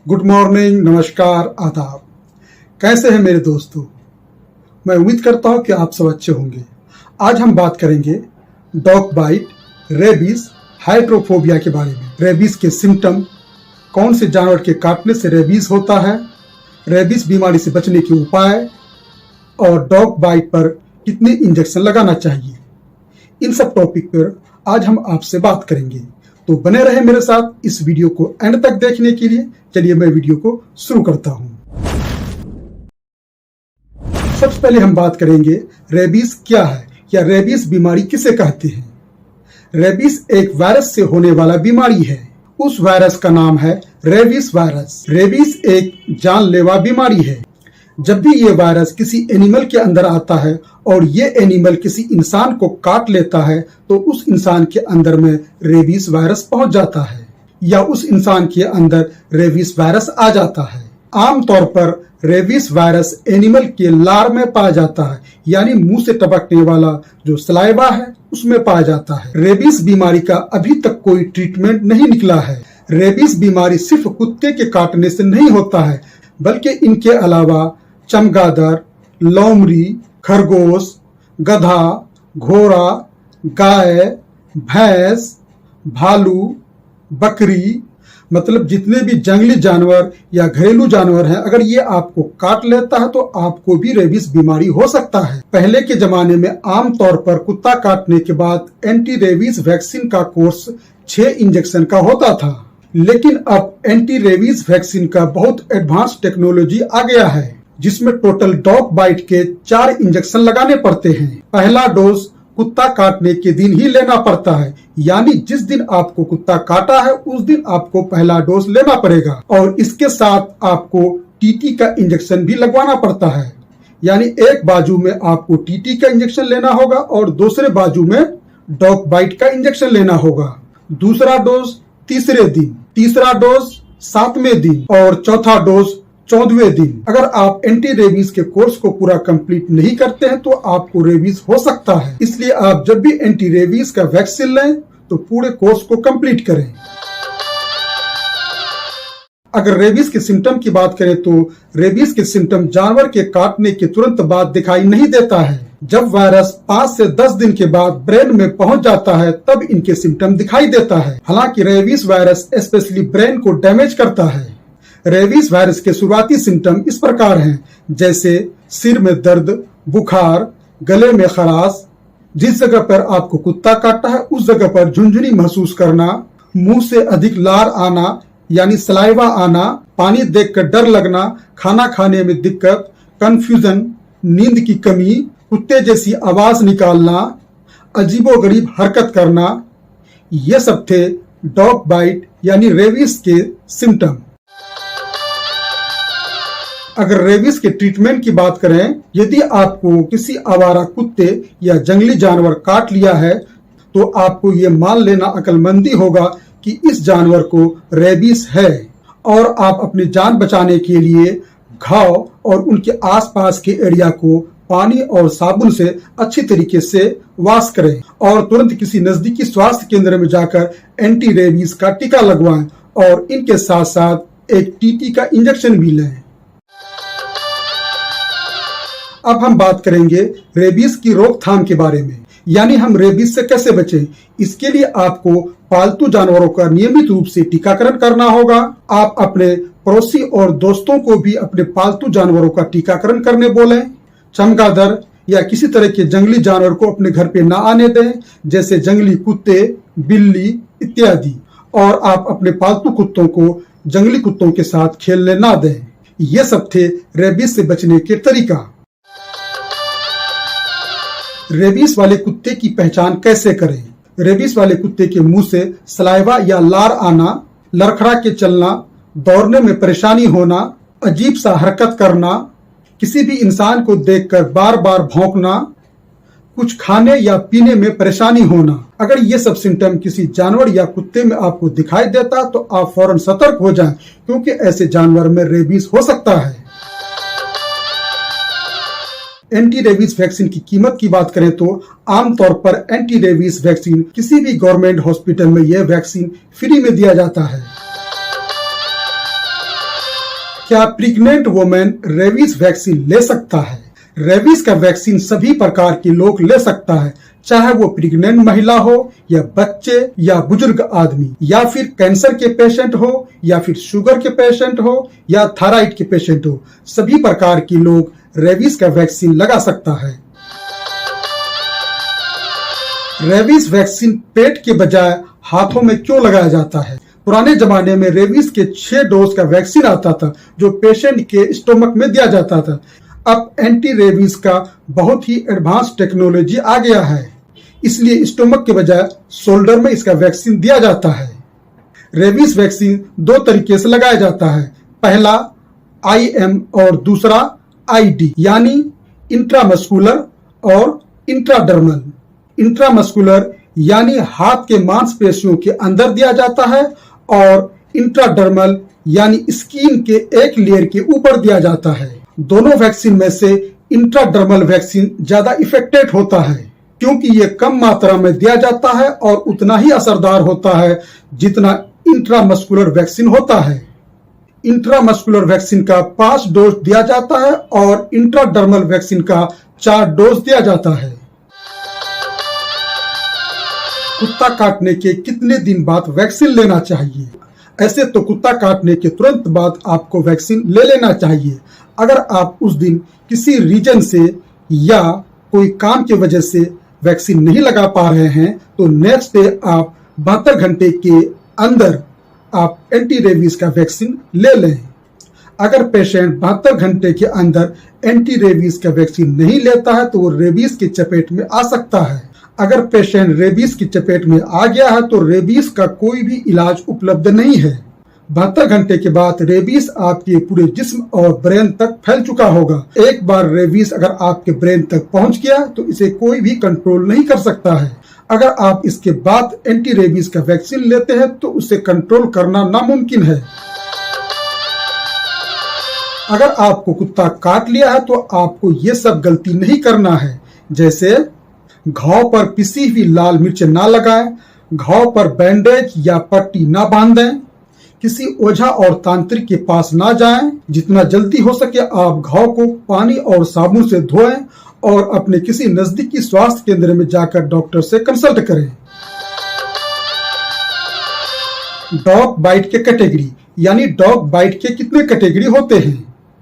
Good morning, नमस्कार, आदाब। कैसे हैं मेरे दोस्तों? मैं उम्मीद करता हूं कि आप सब अच्छे होंगे। आज हम बात करेंगे डॉग बाइट, रेबीज, हाइड्रोफोबिया के बारे में। रेबीज के सिम्टम, कौन से जानवर के काटने से रेबीज होता है, रेबीज बीमारी से बचने के उपाय और डॉग बाइट पर कितने इंजेक्शन लगाना चाहिए, इन सब टॉपिक पर आज हम आपसे बात करेंगे। तो बने रहे मेरे साथ इस वीडियो को एंड तक देखने के लिए। चलिए मैं वीडियो को शुरू करता हूं। सबसे पहले हम बात करेंगे रेबीज क्या है या रेबीज बीमारी किसे कहते हैं। रेबीज एक वायरस से होने वाला बीमारी है। उस वायरस का नाम है रेबीज वायरस। रेबीज एक जानलेवा बीमारी है। जब भी ये वायरस किसी एनिमल के अंदर आता है और ये एनिमल किसी इंसान को काट लेता है तो उस इंसान के अंदर में रेबीज वायरस पहुंच जाता है या उस इंसान के अंदर रेबीज वायरस आ जाता है। आमतौर पर रेबीज वायरस एनिमल के लार में पाया जाता है, यानी मुंह से टपकने वाला जो सलाइवा है उसमें पाया जाता है। रेबीज बीमारी का अभी तक कोई ट्रीटमेंट नहीं निकला है। रेबीज बीमारी सिर्फ कुत्ते के काटने से नहीं होता है, बल्कि इनके अलावा चमगादड़, लोमड़ी, खरगोश, गधा, घोड़ा, गाय, भैंस, भालू, बकरी, मतलब जितने भी जंगली जानवर या घरेलू जानवर हैं, अगर ये आपको काट लेता है तो आपको भी रेबीज बीमारी हो सकता है। पहले के जमाने में आमतौर पर कुत्ता काटने के बाद एंटी रेबीज वैक्सीन का कोर्स 6 इंजेक्शन का होता था, लेकिन अब एंटी रेबीज वैक्सीन का बहुत एडवांस टेक्नोलॉजी आ गया है, जिसमें टोटल डॉग बाइट के 4 इंजेक्शन लगाने पड़ते हैं। पहला डोज कुत्ता काटने के दिन ही लेना पड़ता है, यानी जिस दिन आपको कुत्ता काटा है उस दिन आपको पहला डोज लेना पड़ेगा। और इसके साथ आपको टीटी का इंजेक्शन भी लगवाना पड़ता है, यानी एक बाजू में आपको टीटी का इंजेक्शन लेना होगा और दूसरे बाजू में डॉग बाइट का इंजेक्शन लेना होगा। दूसरा डोज तीसरे दिन, तीसरा डोज 7वें दिन और चौथा डोज 14वें दिन। अगर आप एंटी रेबीज के कोर्स को पूरा कंप्लीट नहीं करते हैं तो आपको रेबीज हो सकता है। इसलिए आप जब भी एंटी रेबीज का वैक्सीन लें तो पूरे कोर्स को कंप्लीट करें। अगर रेबीज के सिम्टम की बात करें तो रेबीज के सिम्टम जानवर के काटने के तुरंत बाद दिखाई नहीं देता है। जब वायरस 5 से 10 दिन के बाद ब्रेन में पहुंच जाता है तब इनके सिम्टम दिखाई देता है। हालांकि रेबीज वायरस स्पेशली ब्रेन को डैमेज करता है। रेबीज वायरस के शुरुआती सिम्टम इस प्रकार हैं, जैसे सिर में दर्द, बुखार, गले में खराश, जिस जगह पर आपको कुत्ता काटा है उस जगह पर झुनझुनी महसूस करना, मुंह से अधिक लार आना यानी सलाइवा आना, पानी देखकर डर लगना, खाना खाने में दिक्कत, कंफ्यूजन, नींद की कमी, कुत्ते जैसी आवाज निकालना, अजीबोगरीब हरकत करना, ये सब थे डॉग बाइट यानी रेबीज के सिम्टम। अगर रेबीज के ट्रीटमेंट की बात करें, यदि आपको किसी आवारा कुत्ते या जंगली जानवर काट लिया है तो आपको ये मान लेना अक्लमंदी होगा कि इस जानवर को रेबीज है और आप अपनी जान बचाने के लिए घाव और उनके आसपास के एरिया को पानी और साबुन से अच्छी तरीके से वॉश करें और तुरंत किसी नजदीकी स्वास्थ्य केंद्र में जाकर एंटी रेबीज का टीका लगवाएं और इनके साथ साथ एक टीटी का इंजेक्शन भी लें। अब हम बात करेंगे रेबीज की रोकथाम के बारे में, यानी हम रेबीज से कैसे बचें। इसके लिए आपको पालतू जानवरों का नियमित रूप से टीकाकरण करना होगा। आप अपने पड़ोसी और दोस्तों को भी अपने पालतू जानवरों का टीकाकरण करने बोलें। चमगादड़ या किसी तरह के जंगली जानवर को अपने घर पे ना आने दें, जैसे जंगली कुत्ते, बिल्ली इत्यादि। और आप अपने पालतू कुत्तों को जंगली कुत्तों के साथ खेलने ना दें। ये सब थे रेबीज से बचने के तरीका। रेबीज वाले कुत्ते की पहचान कैसे करें? रेबीज वाले कुत्ते के मुंह से सलाइवा या लार आना, लड़खड़ा के चलना, दौड़ने में परेशानी होना, अजीब सा हरकत करना, किसी भी इंसान को देखकर बार बार भौंकना, कुछ खाने या पीने में परेशानी होना। अगर ये सब सिम्टम किसी जानवर या कुत्ते में आपको दिखाई देता तो आप फौरन सतर्क हो जाएं, क्योंकि ऐसे जानवर में रेबीज हो सकता है। एंटी रेबीज वैक्सीन की कीमत की बात करें तो आमतौर पर एंटी रेबीज वैक्सीन किसी भी गवर्नमेंट हॉस्पिटल में यह वैक्सीन फ्री में दिया जाता है। क्या प्रेग्नेंट वुमेन रेबीज वैक्सीन ले सकता है? रेबीज का वैक्सीन सभी प्रकार के लोग ले सकता है, चाहे वो प्रेग्नेंट महिला हो या बच्चे या बुजुर्ग आदमी या फिर कैंसर के पेशेंट हो या फिर शुगर के पेशेंट हो या थायराइड के पेशेंट हो। सभी प्रकार के लोग रेबीज का वैक्सीन लगा सकता है। रेबीज वैक्सीन पेट के बजाय हाथों में क्यों लगाया जाता है? पुराने जमाने में रेबीज के 6 डोज का वैक्सीन आता था जो पेशेंट के स्टोमक में दिया जाता था। अब एंटी रेबीज का बहुत ही एडवांस टेक्नोलॉजी आ गया है, इसलिए स्टोमक के बजाय शोल्डर में इसका वैक्सीन दिया जाता है। रेबीज वैक्सीन 2 तरीके से लगाया जाता है, पहला IM और दूसरा ID, यानी इंट्रामस्कुलर और इंट्राडर्मल। इंट्रामस्कुलर यानी हाथ के मांसपेशियों के अंदर दिया जाता है और इंट्राडर्मल यानी स्किन के एक लेयर के ऊपर दिया जाता है। दोनों वैक्सीन में से इंट्राडर्मल वैक्सीन ज्यादा इफेक्टिव होता है क्योंकि ये कम मात्रा में दिया जाता है और उतना ही असरदार होता है जितना इंट्रामस्कुलर वैक्सीन होता है। इंट्रामस्कुलर वैक्सीन का 5 डोज दिया जाता है और इंट्राडर्मल वैक्सीन का 4 डोज दिया जाता है। कुत्ता काटने के कितने दिन बाद वैक्सीन लेना चाहिए? ऐसे तो कुत्ता काटने के तुरंत बाद आपको वैक्सीन ले लेना चाहिए। अगर आप उस दिन किसी रीजन से या कोई काम की वजह से वैक्सीन नहीं लगा पा रहे हैं तो नेक्स्ट डे आप 72 घंटे के अंदर आप एंटी रेबीज का वैक्सीन ले लें। अगर पेशेंट 72 घंटे के अंदर एंटी रेबीज का वैक्सीन नहीं लेता है तो वो रेबीज की चपेट में आ सकता है। अगर पेशेंट रेबीज की चपेट में आ गया है तो रेबीज का कोई भी इलाज उपलब्ध नहीं है। 72 घंटे के बाद रेबीज आपके पूरे जिस्म और ब्रेन तक फैल चुका होगा। एक बार रेबीज अगर आपके ब्रेन तक पहुंच गया तो इसे कोई भी कंट्रोल नहीं कर सकता है। अगर आप इसके बाद एंटी रेबीज का वैक्सीन लेते हैं तो उसे कंट्रोल करना नामुमकिन है। अगर आपको कुत्ता काट लिया है तो आपको ये सब गलती नहीं करना है, जैसे घाव पर पिसी हुई लाल मिर्च ना लगाएं, घाव पर बैंडेज या पट्टी ना बांधें, किसी ओझा और तांत्रिक के पास ना जाएं। जितना जल्दी हो सके आप घाव को पानी और साबुन से धोएं और अपने किसी नजदीकी स्वास्थ्य केंद्र में जाकर डॉक्टर से कंसल्ट करें। डॉग बाइट के कैटेगरी, यानी डॉग बाइट के कितने कैटेगरी होते हैं?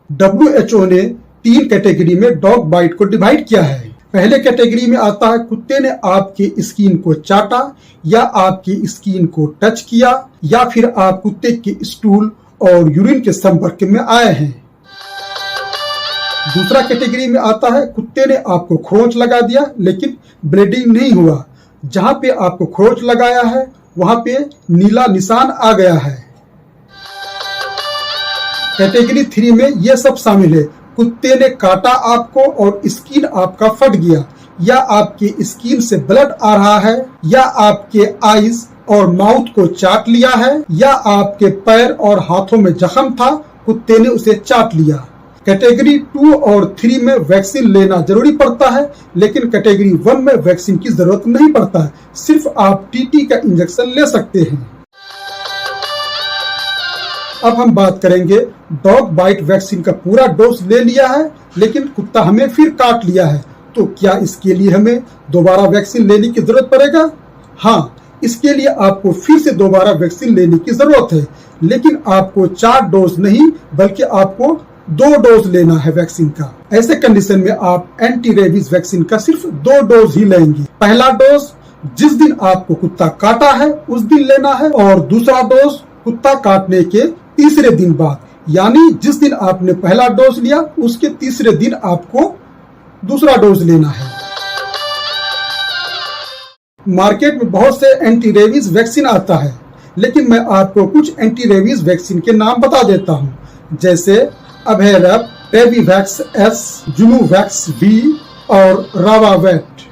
WHO ने 3 कैटेगरी में डॉग बाइट को डिवाइड किया है। पहले कैटेगरी में आता है कुत्ते ने आपके स्किन को चाटा या आपकी स्किन को टच किया या फिर आप कुत्ते के स्टूल और यूरिन के संपर्क में आए हैं। दूसरा कैटेगरी में आता है कुत्ते ने आपको खरोंच लगा दिया लेकिन ब्लीडिंग नहीं हुआ। जहां पे आपको खरोंच लगाया है वहां पे नीला निशान आ गया है। कैटेगरी 3 में ये सब शामिल है, कुत्ते ने काटा आपको और स्किन आपका फट गया, या आपके स्किन से ब्लड आ रहा है, या आपके आईज और माउथ को चाट लिया है, या आपके पैर और हाथों में जख्म था, कुत्ते ने उसे चाट लिया। कैटेगरी 2 और 3 में वैक्सीन लेना जरूरी पड़ता है, लेकिन कैटेगरी 1 में वैक्सीन की जरूरत नहीं पड़ता है, सिर्फ आप TT का इंजेक्शन ले सकते हैं। अब हम बात करेंगे डॉग बाइट वैक्सीन का पूरा डोज ले लिया है लेकिन कुत्ता हमें फिर काट लिया है, तो क्या इसके लिए हमें दोबारा वैक्सीन लेने की जरूरत पड़ेगा? हाँ, इसके लिए आपको फिर से दोबारा वैक्सीन लेने की जरूरत है, लेकिन आपको 4 डोज नहीं बल्कि आपको 2 डोज लेना है वैक्सीन का। ऐसे कंडीशन में आप एंटी रेबीज वैक्सीन का सिर्फ 2 डोज ही लेंगे। पहला डोज जिस दिन आपको कुत्ता काटा है उस दिन लेना है और दूसरा डोज कुत्ता काटने के तीसरे दिन बाद, यानी जिस दिन आपने पहला डोज लिया उसके तीसरे दिन आपको दूसरा डोज लेना है। मार्केट में बहुत से एंटी रेबीज वैक्सीन आता है, लेकिन मैं आपको कुछ एंटी रेबीज वैक्सीन के नाम बता देता हूं, जैसे अभेरब, रेबीवैक्स S, जुनूवैक्स V और रावावेट।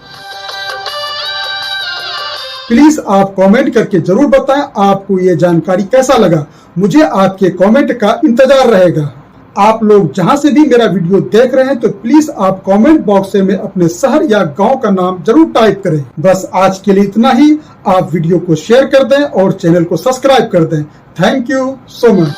प्लीज आप कमेंट करके जरूर बताएं आपको ये जानकारी कैसा लगा। मुझे आपके कमेंट का इंतजार रहेगा। आप लोग जहां से भी मेरा वीडियो देख रहे हैं तो प्लीज आप कमेंट बॉक्स में अपने शहर या गांव का नाम जरूर टाइप करें। बस आज के लिए इतना ही। आप वीडियो को शेयर कर दें और चैनल को सब्सक्राइब कर दें। Thank you so much.